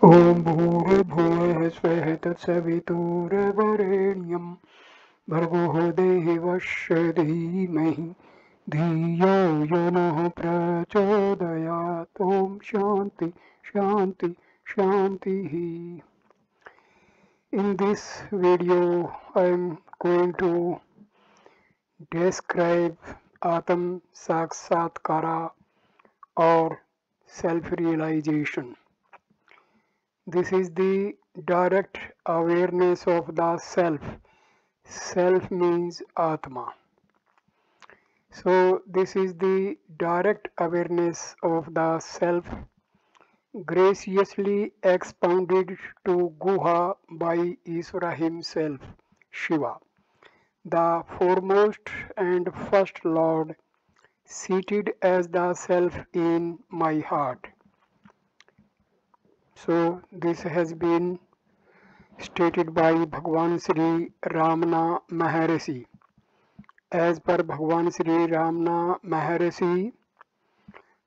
ॐ भूर्भुवः स्वः तत्सवितुर्वरेण्यं भर्गो देवस्य धीमहि धियो यो नः प्रचोदयात् ॐ शान्ति शान्ति शान्तिः. In this video I am going to describe Atma sakshatkara or self-realization. This is the direct awareness of the self. Self means Atma. So this is the direct awareness of the self, graciously expounded to Guha by Isvara himself, Shiva, the foremost and first Lord, seated as the self in my heart. So this has been stated by Bhagwan Ramana Maharshi. As per Bhagwan Ramana Maharshi,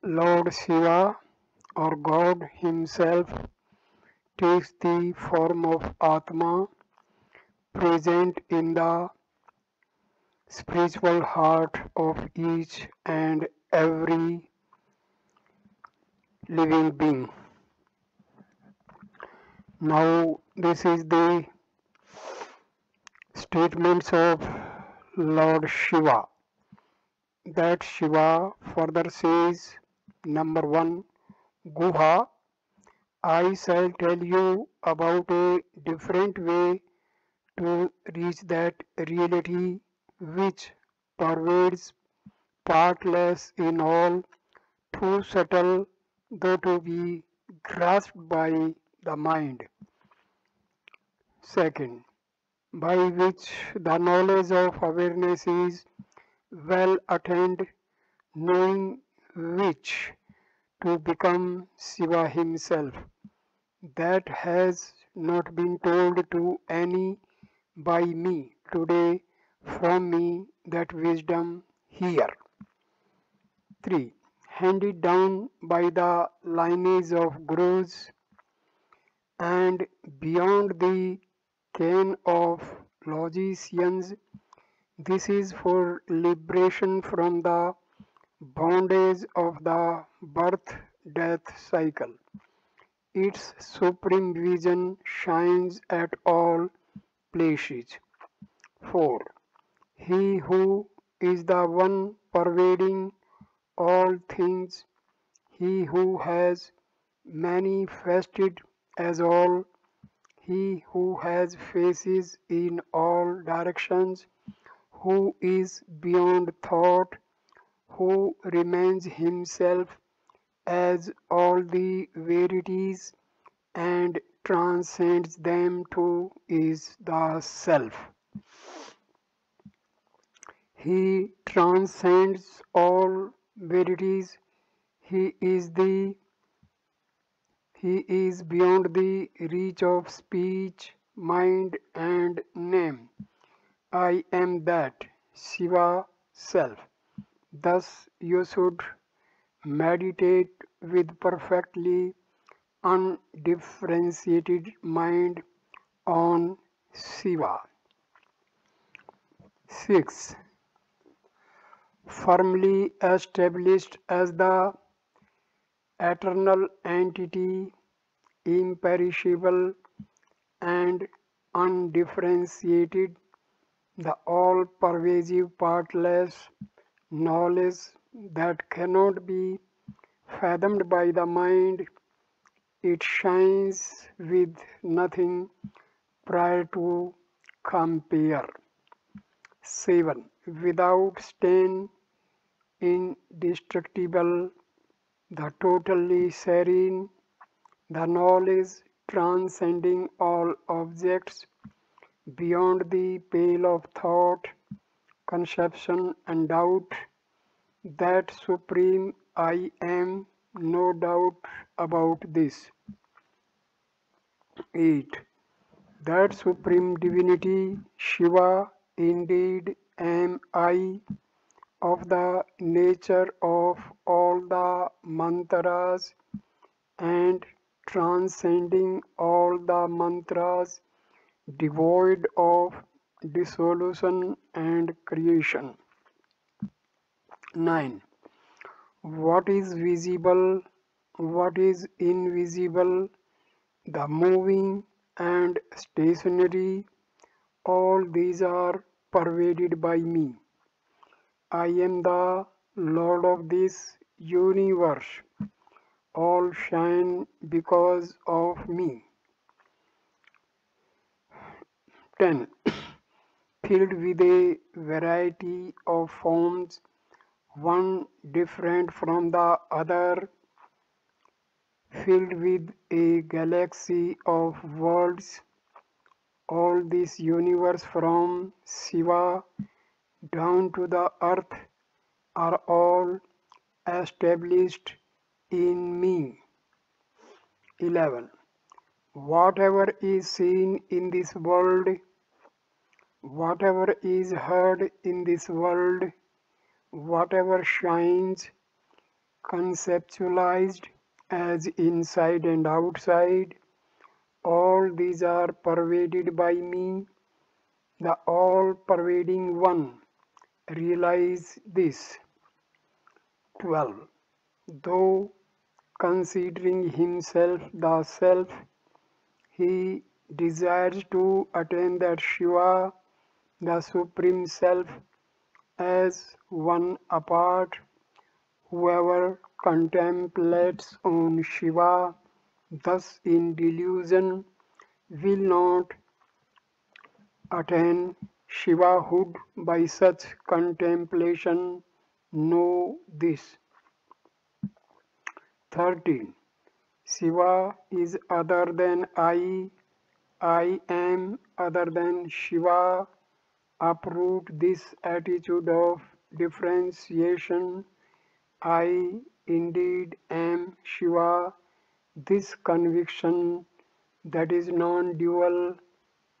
Lord Shiva or God himself takes the form of Atma, present in the spiritual heart of each and every living being. Now this is the statements of Lord Shiva. That Shiva further says, number 1, Guha, I shall tell you about a different way to reach that reality which pervades, partless in all, too subtle though to be grasped by the mind. Second, by which the knowledge of awareness is well attained, knowing which to become Shiva himself. That has not been told to any by me today, from me that wisdom here. 3. Handed down by the lineage of gurus and beyond the ken of logicians. This is for liberation from the bondage of the birth-death cycle. Its supreme vision shines at all places. 4. He who is the one pervading all things, he who has manifested as all, he who has faces in all directions, who is beyond thought, who remains himself as all the verities and transcends them too, is the self. He transcends all verities. He is beyond the reach of speech, mind and name. I am that Shiva self. Thus you should meditate with perfectly undifferentiated mind on Shiva. 6. Firmly established as the eternal entity, imperishable and undifferentiated, the all-pervasive partless knowledge that cannot be fathomed by the mind, it shines with nothing prior to compare. 7. Without stain, indestructible, the totally serene, the knowledge transcending all objects, beyond the pale of thought, conception and doubt, that supreme I am, no doubt about this. 8. That supreme divinity, Shiva, indeed am I, of the nature of all the mantras and transcending all the mantras, devoid of dissolution and creation. 9. What is visible, what is invisible, the moving and stationary, all these are pervaded by me. I am the Lord of this universe. All shine because of me. 10. Filled with a variety of forms, one different from the other, filled with a galaxy of worlds, all this universe from Shiva down to the earth are all established in me. 11. Whatever is seen in this world, whatever is heard in this world, whatever shines, conceptualized as inside and outside, all these are pervaded by me, the all-pervading one. Realize this. 12. Though considering himself the self, he desires to attain that Shiva, the Supreme Self, as one apart. Whoever contemplates on Shiva, thus in delusion, will not attain Shivahood by such contemplation. Know this. 13. Shiva is other than I am other than Shiva. Uproot this attitude of differentiation. I indeed am Shiva. This conviction that is non-dual,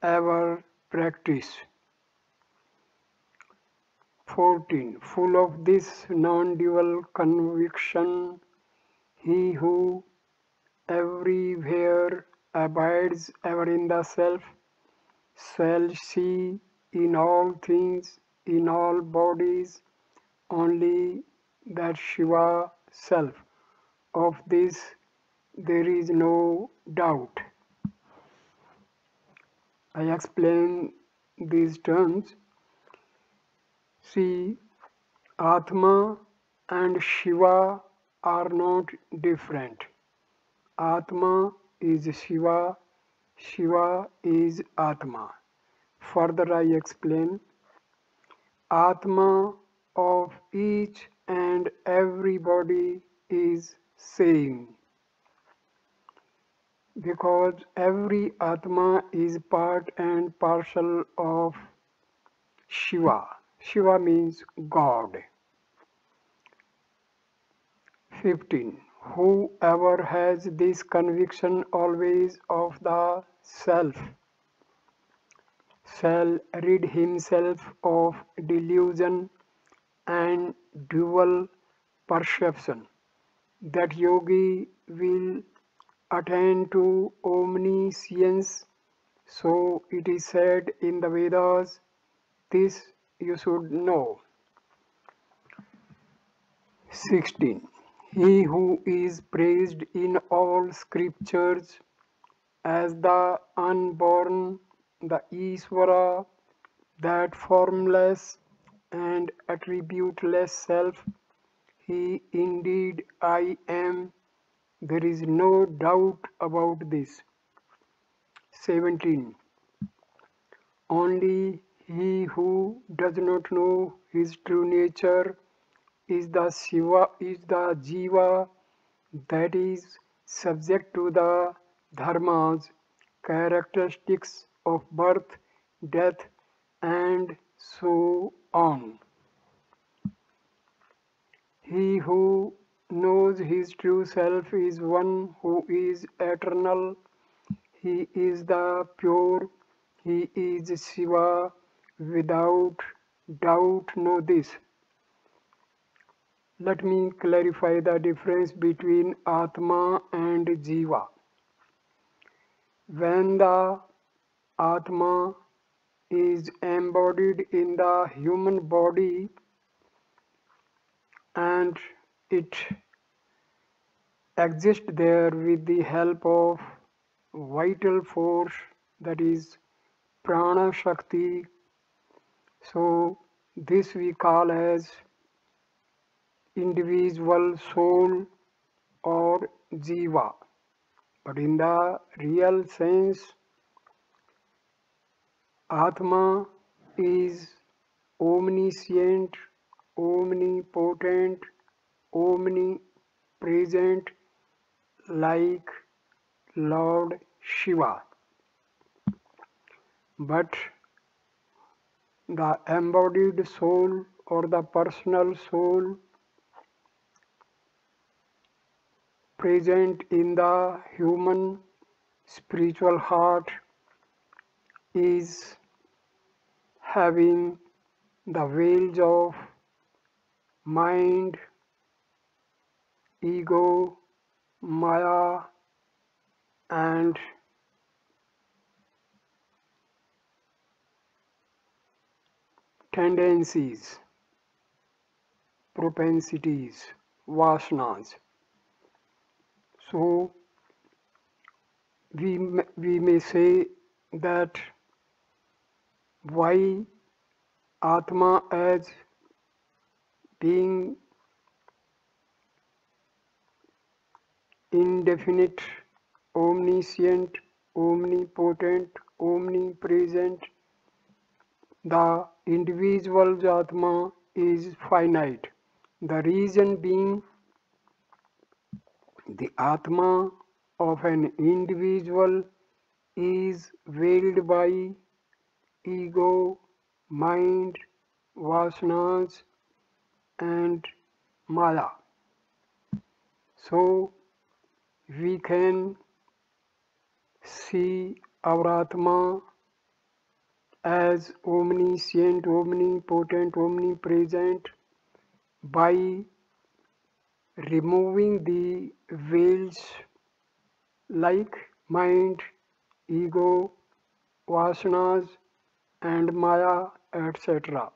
ever practice. 14. Full of this non-dual conviction, he who everywhere abides ever in the self shall see in all things, in all bodies, only that Shiva self. Of this there is no doubt. I explain these terms. See, Atma and Shiva are not different. Atma is Shiva, Shiva is Atma. Further I explain, Atma of each and everybody is same, because every Atma is part and parcel of Shiva. Shiva means God. 15. Whoever has this conviction always of the self shall rid himself of delusion and dual perception. That yogi will attain to omniscience. So it is said in the Vedas, this you should know. 16. He who is praised in all scriptures as the unborn, the Ishvara, that formless and attributeless self, he indeed I am. There is no doubt about this. 17. Only he who does not know his true nature is the Jiva, that is subject to the dharmas, characteristics of birth, death, and so on. He who knows his true self is one who is eternal. He is the pure. He is Shiva. Without doubt, know this. Let me clarify the difference between Atma and Jiva. When the Atma is embodied in the human body and it exists there with the help of vital force, that is prana shakti, so this we call as individual soul or jiva. But in the real sense, Atma is omniscient, omnipotent, omnipresent, like Lord Shiva. But the embodied soul or the personal soul present in the human spiritual heart is having the veils of mind, ego, maya, and tendencies, propensities, vasanas. So we may say that why Atma as being indefinite, omniscient, omnipotent, omnipresent, the individual's Atma is finite. The reason being the Atma of an individual is veiled by ego, mind, vasanas, and maya. So we can see our Atma as omniscient, omnipotent, omnipresent by removing the veils like mind, ego, vasanas, and maya, etc.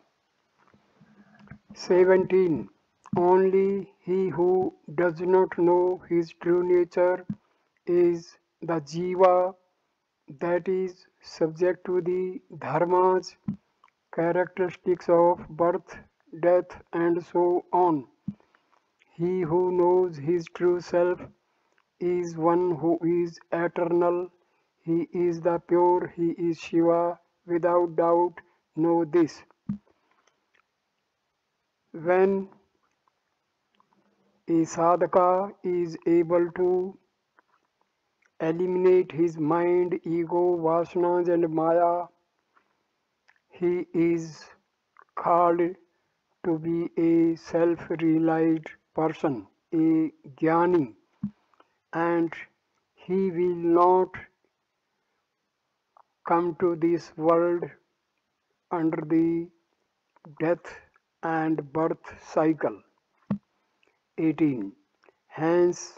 17. Only he who does not know his true nature is the jiva, that is subject to the dharmas, characteristics of birth, death, and so on. He who knows his true self is one who is eternal. He is the pure, he is Shiva. Without doubt, know this. When a sadhaka is able to eliminate his mind, ego, vasanas, and maya, he is called to be a self-realized person, a jnani, and he will not come to this world under the death and birth cycle. 18. Hence,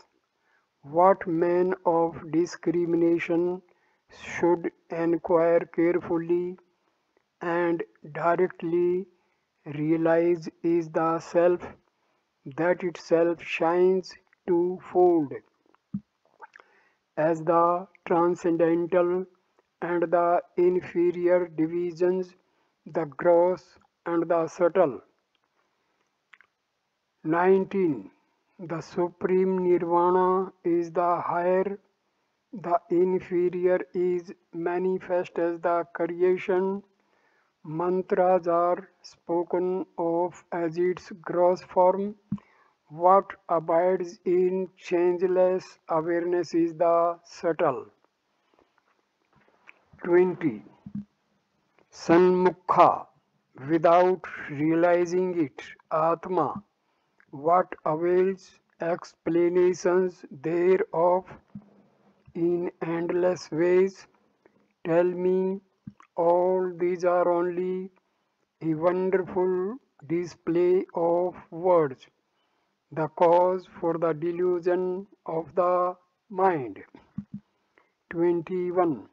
what man of discrimination should enquire carefully and directly realize is the self that itself shines twofold as the transcendental and the inferior divisions, the gross and the subtle. 19. The supreme nirvana is the higher, the inferior is manifest as the creation. Mantras are spoken of as its gross form. What abides in changeless awareness is the subtle. 20. Sanmukha, without realizing it, Atma, what avails explanations thereof in endless ways? Tell me, all these are only a wonderful display of words, the cause for the delusion of the mind. 21.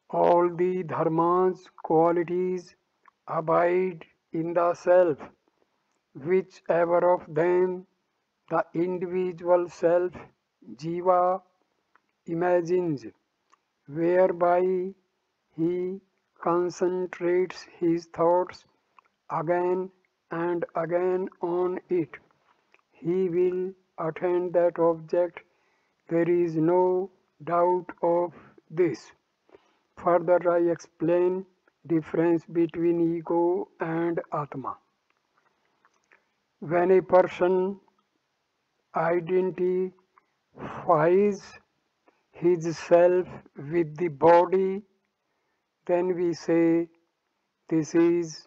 All the dharmas, qualities abide in the self, whichever of them the individual self, jiva, imagines, whereby he concentrates his thoughts again and again on it. He will attain that object. There is no doubt of this. Further, I explain difference between ego and Atma. When a person identifies his self with the body, then we say this is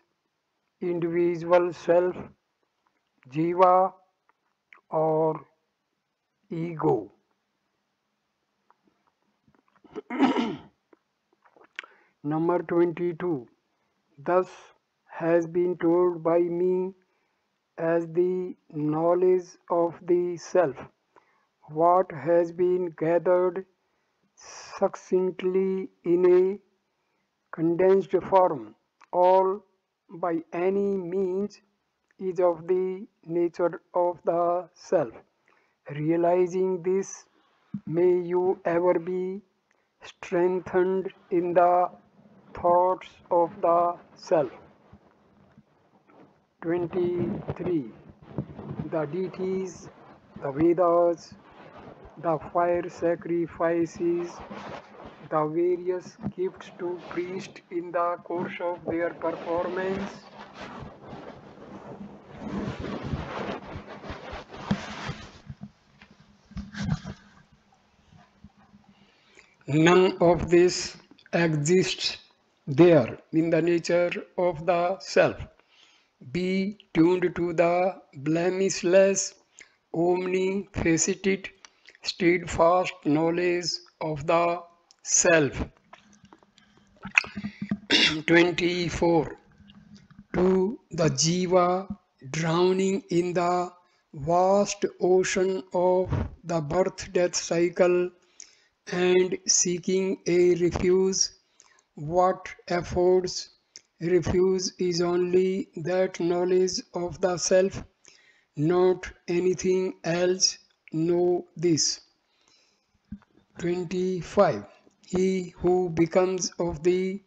individual self, jiva or ego. Number 22. Thus has been told by me as the knowledge of the self, what has been gathered succinctly in a condensed form, all by any means is of the nature of the self. Realizing this, may you ever be strengthened in the thoughts of the self. 23. The deities, the Vedas, the fire sacrifices, the various gifts to priests in the course of their performance, none of this exists there in the nature of the self. Be tuned to the blemishless, omnifaceted, steadfast knowledge of the self. 24. To the jiva drowning in the vast ocean of the birth-death cycle and seeking a refuge, what affords refuge is only that knowledge of the self, not anything else. Know this. 25. He who becomes of the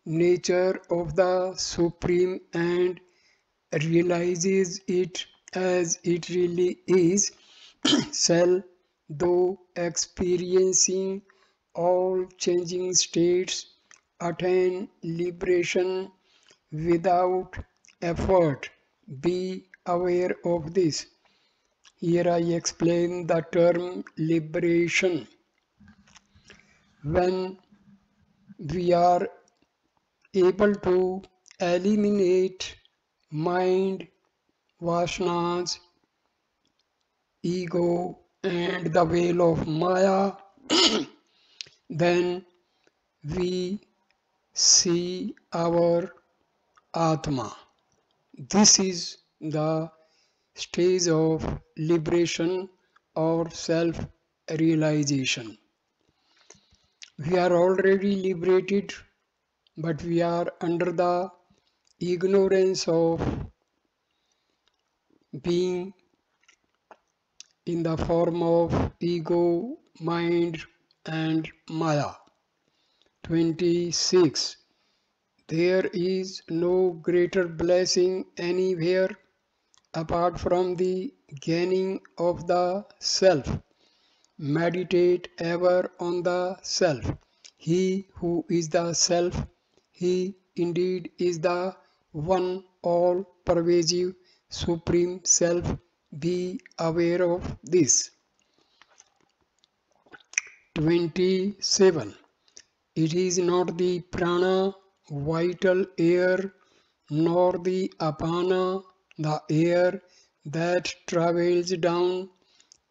nature of the Supreme and realizes it as it really is, shall, though experiencing all changing states, attain liberation without effort. Be aware of this. Here I explain the term liberation. When we are able to eliminate mind, vasanas, ego and the veil of Maya, then we see our Atma. This is the stage of liberation or self-realization. We are already liberated, but we are under the ignorance of being in the form of ego, mind and Maya. 26. There is no greater blessing anywhere apart from the gaining of the self. Meditate ever on the self. He who is the self, he indeed is the one all-pervasive supreme self. Be aware of this. 27. It is not the prana, vital air, nor the apana, the air that travels down,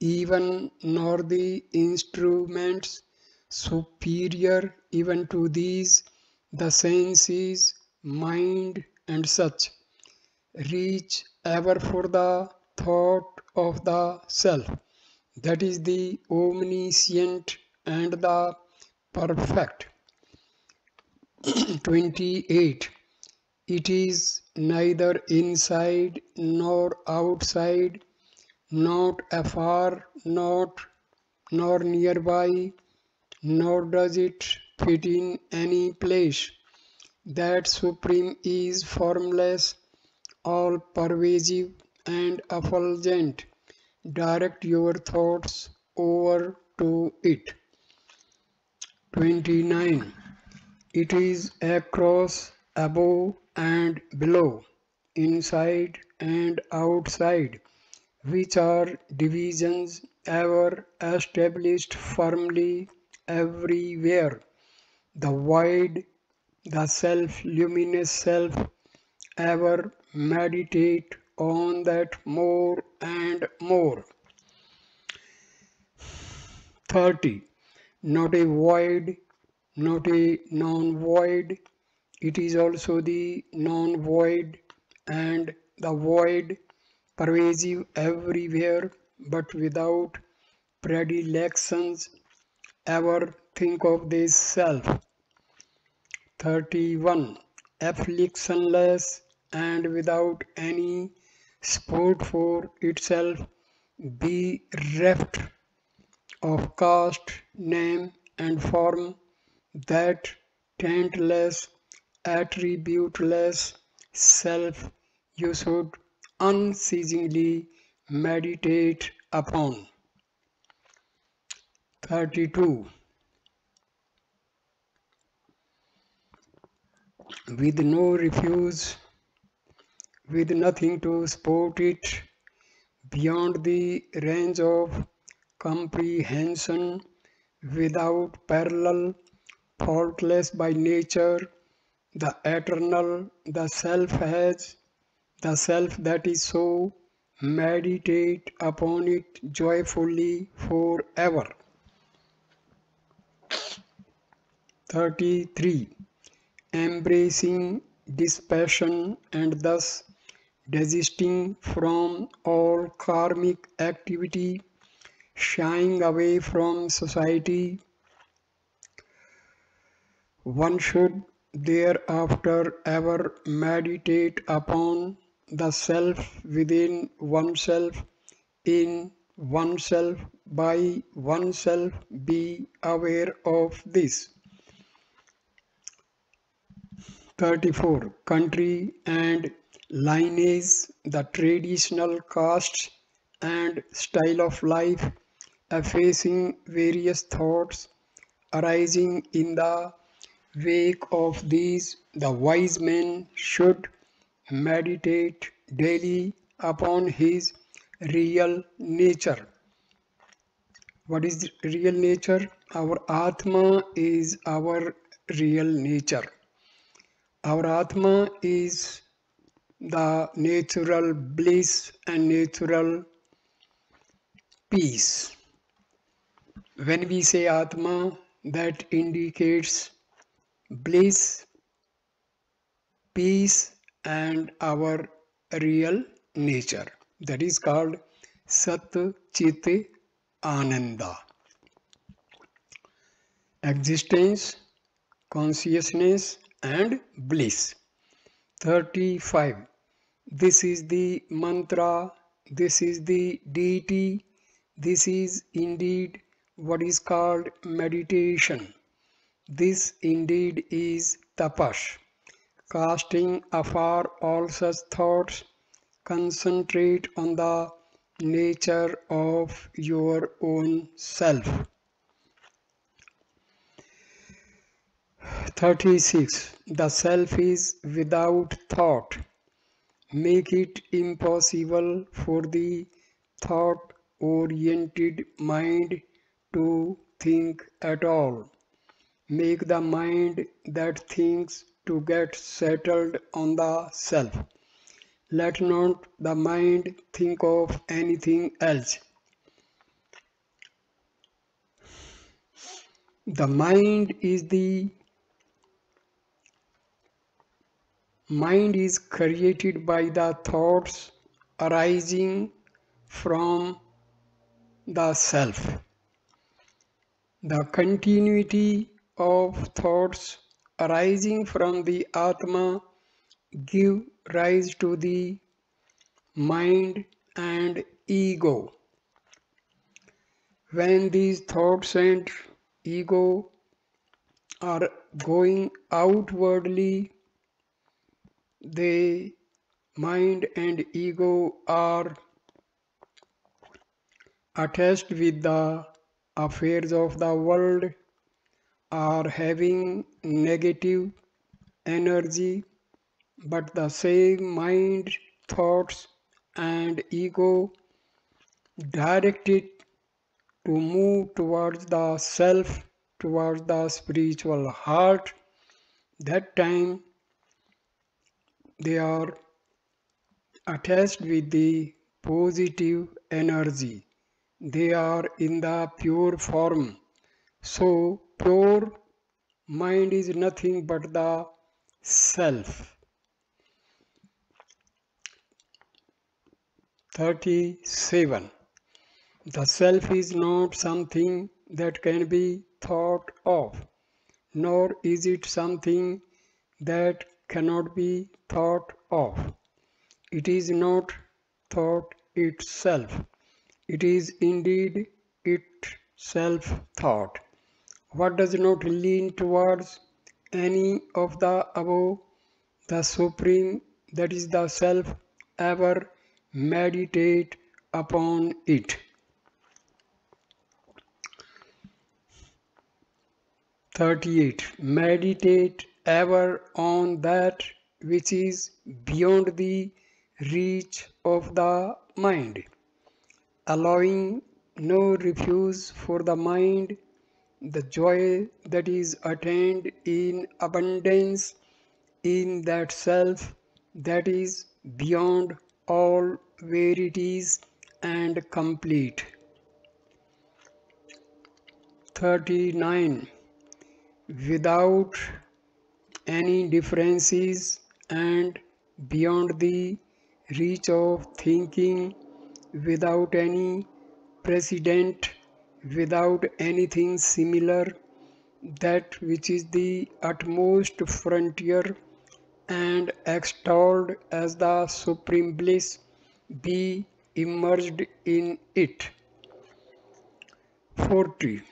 even nor the instruments superior even to these, the senses, mind and such. Reach ever for the thought of the self. That is the omniscient, and the perfect. 28. It is neither inside nor outside, not afar, nor nearby, nor does it fit in any place. That Supreme is formless, all pervasive and effulgent. Direct your thoughts over to it. 29. It is across, above and below, inside and outside, which are divisions ever established firmly everywhere. The void, the self-luminous self, ever meditate on that more and more. 30. Not a void, not a non-void. It is also the non-void and the void, pervasive everywhere, but without predilections. Ever think of this self. 31. Afflictionless and without any sport for itself, bereft of caste, name and form, that taintless, attributeless self you should unceasingly meditate upon. 32. With no refuse, with nothing to support it, beyond the range of comprehension, without parallel, faultless by nature, the eternal, the self has, the self that is so, meditate upon it joyfully forever. 33. Embracing dispassion and thus desisting from all karmic activity, shying away from society, one should thereafter ever meditate upon the self within oneself, in oneself, by oneself, be aware of this. 34. Country and lineage, the traditional castes and style of life, effacing various thoughts arising in the wake of these, the wise man should meditate daily upon his real nature. What is real nature? Our Atma is our real nature. Our Atma is the natural bliss and natural peace. When we say Atma, that indicates bliss, peace and our real nature. That is called Sat Chit Ananda. Existence, consciousness and bliss. 35. This is the mantra, this is the deity, this is indeed what is called meditation. This indeed is tapas. Casting afar all such thoughts, concentrate on the nature of your own self. 36. The self is without thought. Make it impossible for the thought-oriented mind to think at all. Make the mind that thinks to get settled on the self. Let not the mind think of anything else. The mind is created by the thoughts arising from the self. The continuity of thoughts arising from the Atma give rise to the mind and ego. When these thoughts and ego are going outwardly, the mind and ego are attached with the affairs of the world, are having negative energy, but the same mind, thoughts, and ego direct it to move towards the self, towards the spiritual heart. That time they are attached with the positive energy. They are in the pure form. So, pure mind is nothing but the self. 37. The self is not something that can be thought of, nor is it something that cannot be thought of. It is not thought itself. It is indeed itself thought. What does not lean towards any of the above, the Supreme, that is the Self, ever meditate upon it. 38. Meditate ever on that which is beyond the reach of the mind, allowing no refuge for the mind, the joy that is attained in abundance in that self that is beyond all verities and complete. 39. Without any differences and beyond the reach of thinking, without any precedent, without anything similar, that which is the utmost frontier and extolled as the supreme bliss, be immersed in it. 40.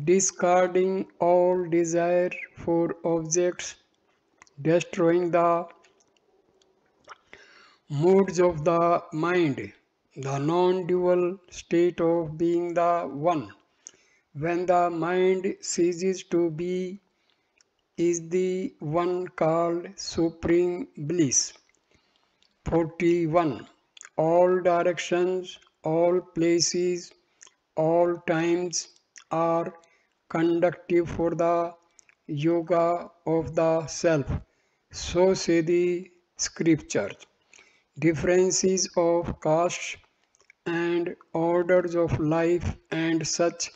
Discarding all desire for objects, destroying the moods of the mind, the non-dual state of being the one. When the mind ceases to be, is the one called supreme bliss. 41. All directions, all places, all times are conductive for the yoga of the self. So say the scriptures. Differences of caste and orders of life and such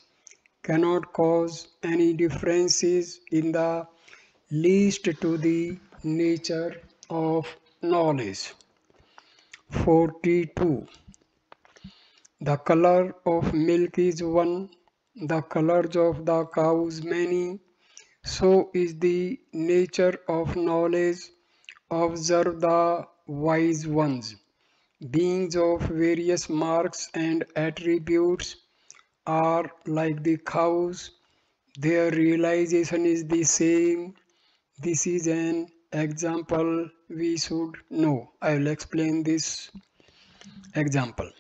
cannot cause any differences in the least to the nature of knowledge. 42. The color of milk is one, the colors of the cows many, so is the nature of knowledge. Observe the wise ones. Beings of various marks and attributes are like the cows, their realization is the same. This is an example we should know. I will explain this example.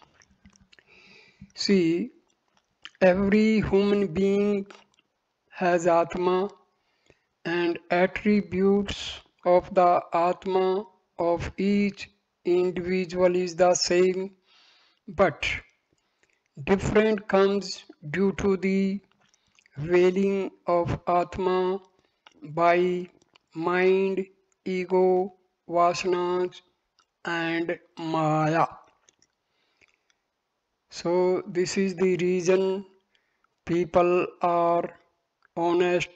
See, every human being has Atma, and attributes of the Atma of each individual is the same, but different comes due to the veiling of Atma by mind, ego, vasanas, and Maya. So this is the reason people are honest,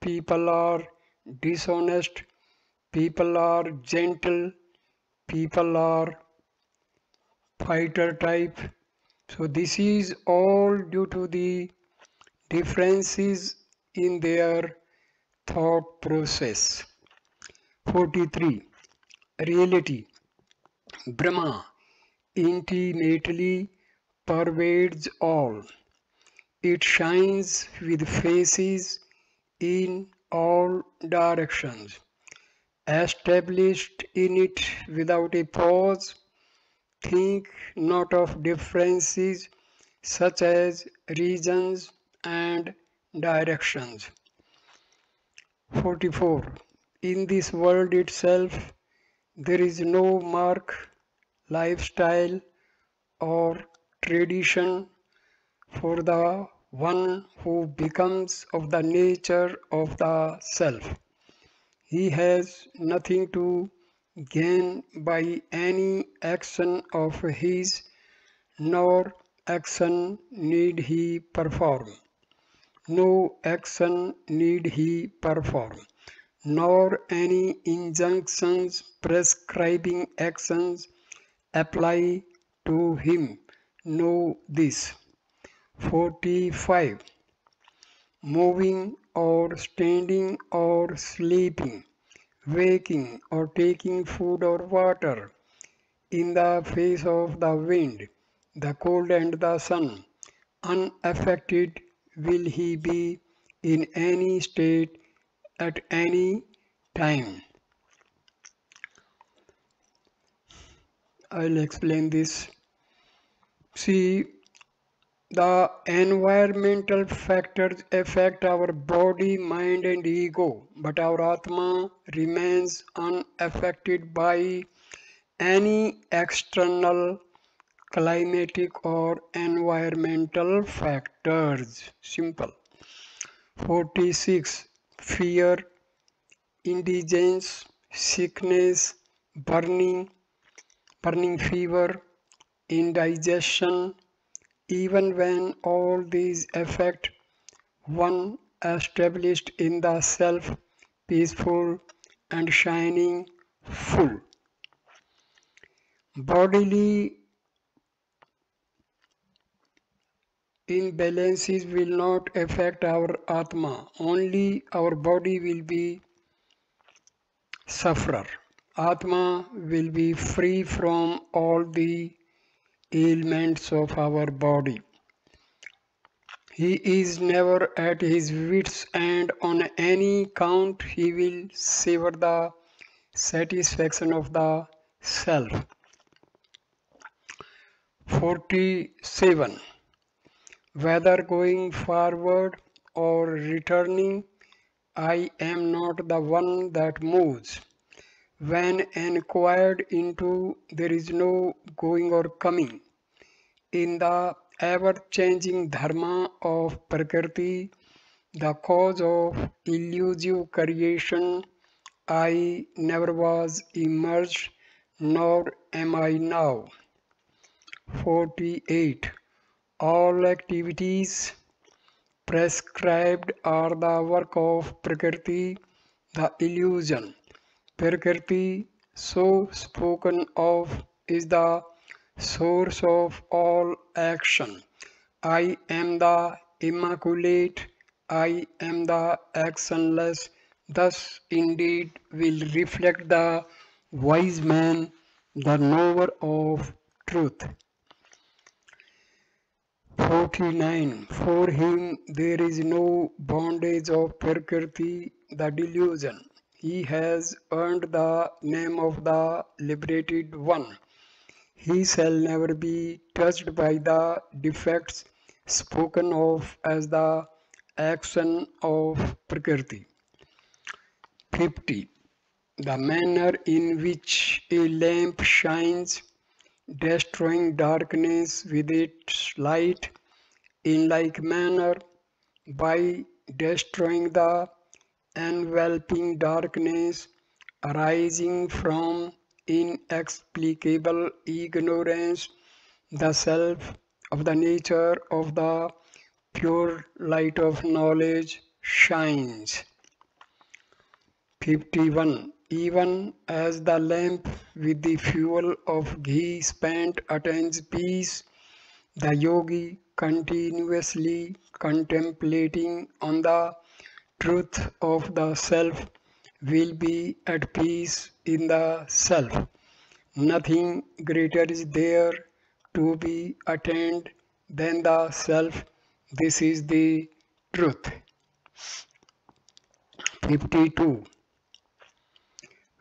people are dishonest, people are gentle, people are fighter type. So this is all due to the differences in their thought process. 43. Reality. Brahma intimately pervades all. It shines with faces in all directions, established in it without a pause. Think not of differences such as regions and directions. 44. In this world itself, there is no mark, lifestyle, or tradition for the one who becomes of the nature of the self. He has nothing to gain by any action of his, nor action need he perform. No action need he perform, nor any injunctions prescribing actions apply to him. Know this. 45. Moving or standing or sleeping, waking or taking food or water, in the face of the wind, the cold and the sun, unaffected will he be in any state at any time. I'll explain this. See, the environmental factors affect our body, mind and ego, but our Atma remains unaffected by any external climatic or environmental factors. Simple. 46. Fear, indigence, sickness, burning fever, indigestion, even when all these affect one established in the self, peaceful and shining full. Bodily imbalances will not affect our Atma, only our body will be sufferer. Atma will be free from all the ailments of our body. He is never at his wits' end on any count. He will savor the satisfaction of the self. 47. Whether going forward or returning, I am not the one that moves. When inquired into, there is no going or coming. In the ever-changing dharma of Prakriti, the cause of illusive creation, I never was emerged, nor am I now. 48. All activities prescribed are the work of Prakriti, the illusion. Prakriti, so spoken of, is the source of all action. I am the immaculate, I am the actionless. Thus indeed will reflect the wise man, the knower of truth. 49. For him there is no bondage of Prakriti, the delusion. He has earned the name of the liberated one. He shall never be touched by the defects spoken of as the action of Prakriti. 50. The manner in which a lamp shines, destroying darkness with its light, in like manner, by destroying the enveloping darkness arising from inexplicable ignorance, the self of the nature of the pure light of knowledge shines. 51. Even as the lamp with the fuel of ghee spent attains peace, the yogi continuously contemplating on the truth of the self will be at peace in the self. Nothing greater is there to be attained than the self. This is the truth. 52.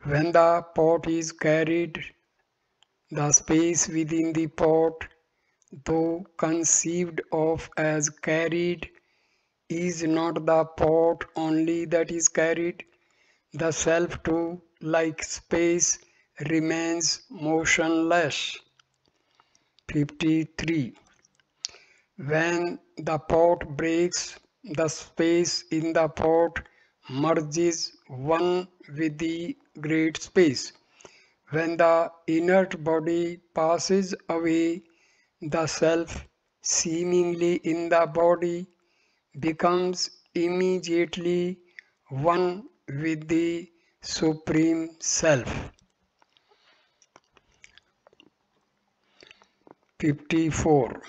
When the pot is carried, the space within the pot, though conceived of as carried, is not the pot only that is carried. The self too, like space, remains motionless. 53. When the pot breaks, the space in the pot merges one with the great space. When the inert body passes away, the self, seemingly in the body, becomes immediately one with the Supreme Self. 54.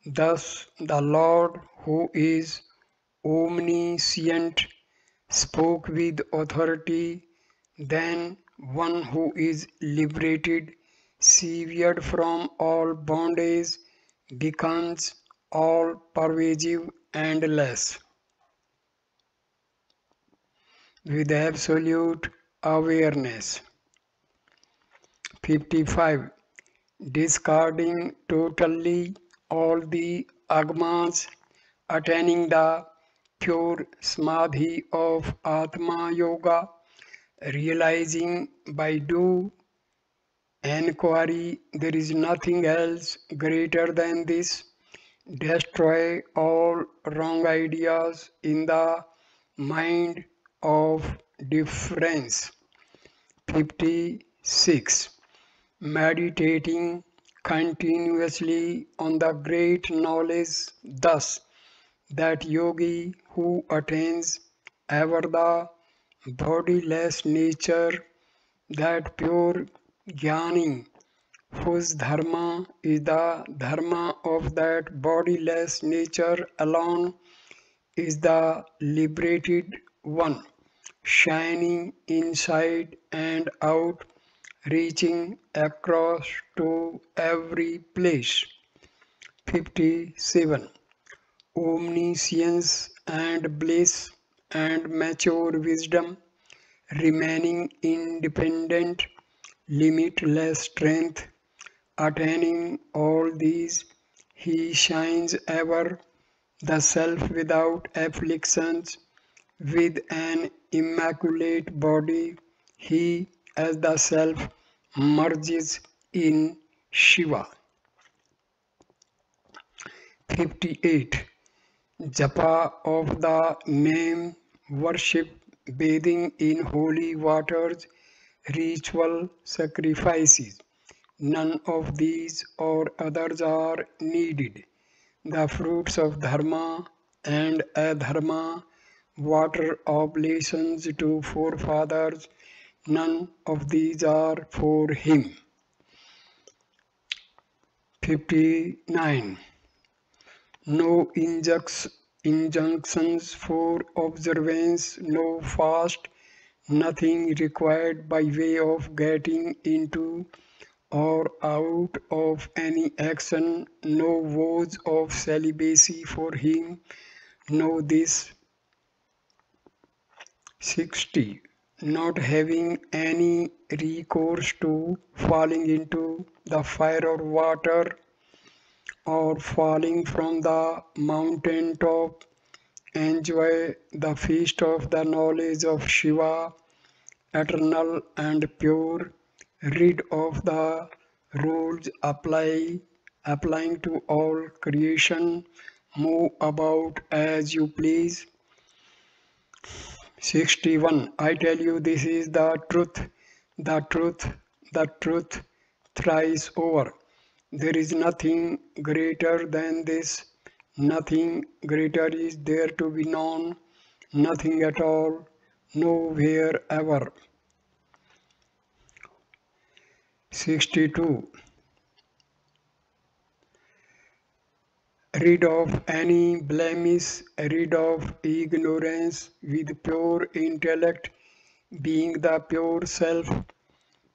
Thus the Lord, who is omniscient, spoke with authority. Then one who is liberated, severed from all bondage, becomes all pervasive and less, with absolute awareness. 55. Discarding totally all the agmas, attaining the pure samadhi of Atma Yoga, realizing by due inquiry there is nothing else greater than this, destroy all wrong ideas in the mind of difference. 56. Meditating continuously on the great knowledge, thus that yogi who attains ever the bodiless nature, that pure jnani whose dharma is the dharma of that bodiless nature alone, is the liberated one, shining inside and out, reaching across to every place. 57. Omniscience and bliss and mature wisdom, remaining independent, limitless strength, attaining all these, he shines ever, the self without afflictions, with an immaculate body, he as the self merges in Shiva. 58. Japa of the name, worship, bathing in holy waters, ritual sacrifices. None of these or others are needed. The fruits of dharma and adharma, water oblations to forefathers, none of these are for him. 59. No injunctions for observance, no fast, nothing required by way of getting into or out of any action, no vows of celibacy for him, no this. 60. Not having any recourse to falling into the fire or water, or falling from the mountain top, enjoy the feast of the knowledge of Shiva, eternal and pure, rid of the rules applying to all creation, move about as you please. 61. I tell you, this is the truth, the truth, the truth, thrice over. There is nothing greater than this, nothing greater is there to be known, nothing at all, nowhere ever. 62. rid of any blemish, rid of ignorance, with pure intellect, being the pure self,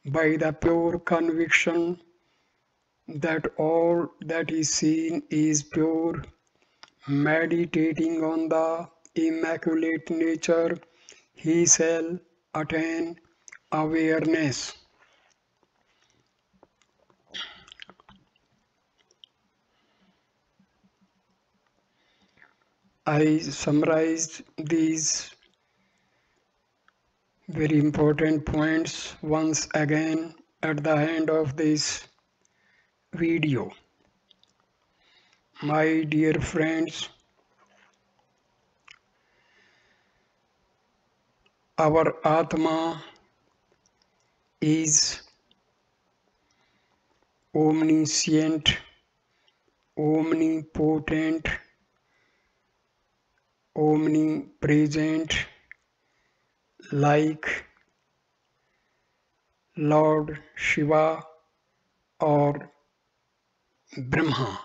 by the pure conviction that all that is seen is pure, meditating on the immaculate nature, he shall attain awareness. I summarized these very important points once again at the end of this video. My dear friends, our Atma is omniscient, omnipotent, omnipresent, like Lord Shiva or Brahma.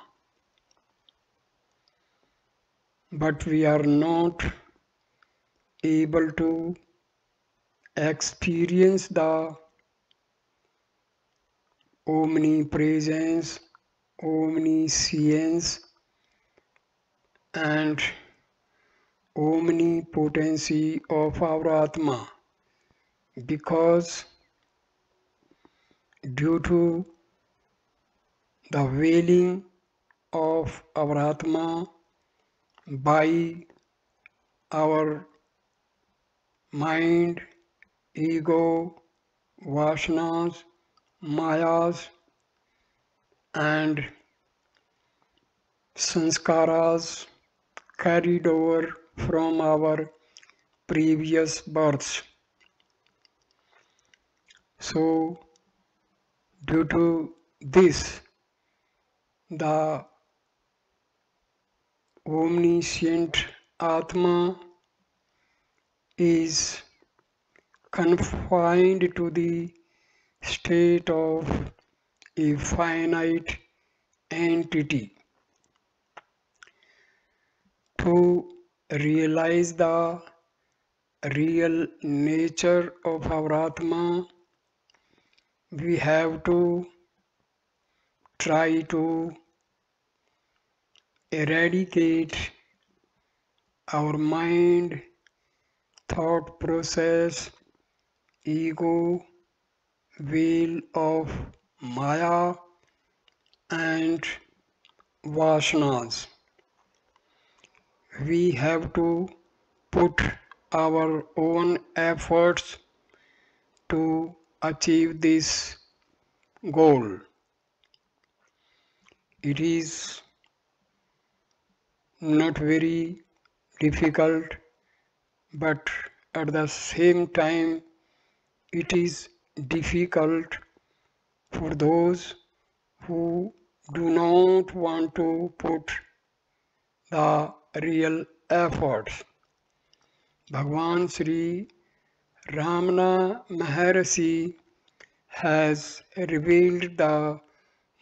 But we are not able to experience the omnipresence, omniscience, and omnipotency of our Atma, because due to the veiling of our Atma by our mind, ego, vasanas, mayas, and sanskaras carried over from our previous births. So, due to this, the omniscient Atma is confined to the state of a finite entity. To realize the real nature of our Atma, we have to try to eradicate our mind, thought process, ego, veil of Maya, and vasanas. We have to put our own efforts to achieve this goal. It is not very difficult, but at the same time, it is difficult for those who do not want to put the real efforts. Bhagwan Sri Ramana Maharshi has revealed the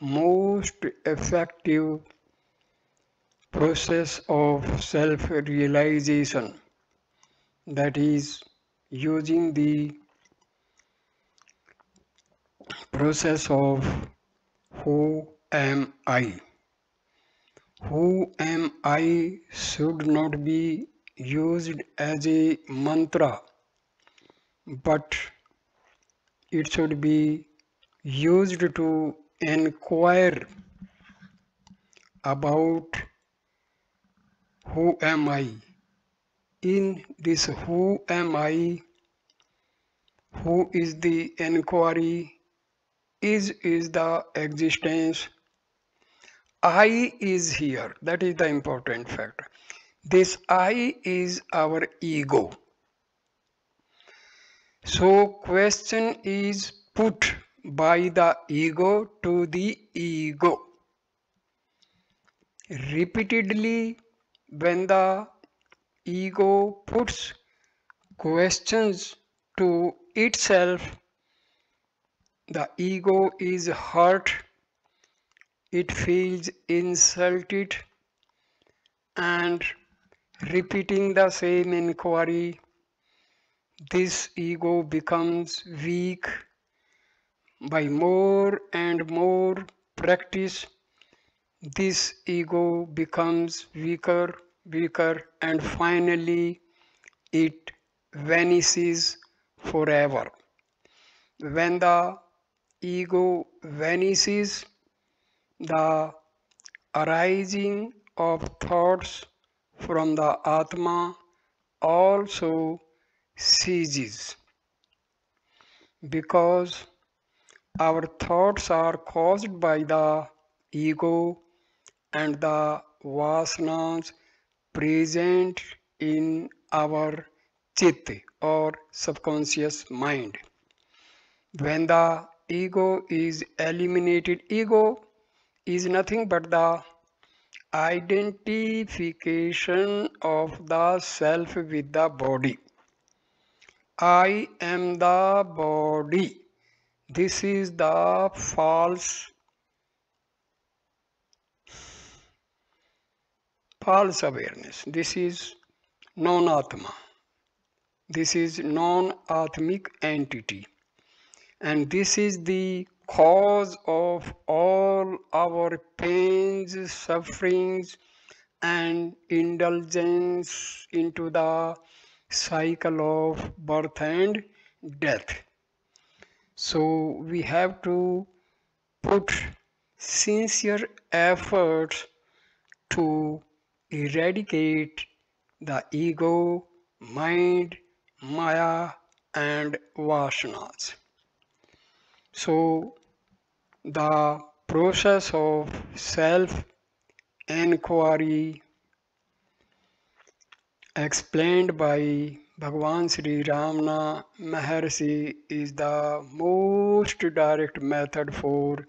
most effective process of self-realization, that is, using the process of who am I. Who am I should not be used as a mantra, but it should be used to inquire about who am I. In this who am I, who is the inquiry, is the existence. I is here. That is the important factor. This I is our ego. So question is put by the ego to the ego. Repeatedly, when the ego puts questions to itself, the ego is hurt, it feels insulted, and repeating the same inquiry, this ego becomes weak. By more and more practice, this ego becomes weaker, and finally it vanishes forever. When the ego vanishes, the arising of thoughts from the Atma also ceases, because our thoughts are caused by the ego and the vasanas present in our chitta or subconscious mind. When the ego is eliminated, ego is nothing but the identification of the self with the body. I am the body. This is the false awareness. This is non-atma. This is non-atmic entity. And this is the cause of all our pains, sufferings, and indulgence into the cycle of birth and death. So we have to put sincere efforts to eradicate the ego, mind, maya, and vasanas. So the process of self-inquiry explained by Bhagavan Sri Ramana Maharshi is the most direct method for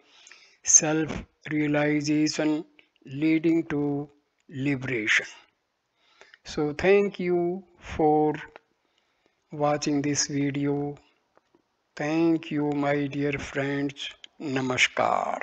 self-realization leading to liberation. So thank you for watching this video. Thank you, my dear friends. Namaskar.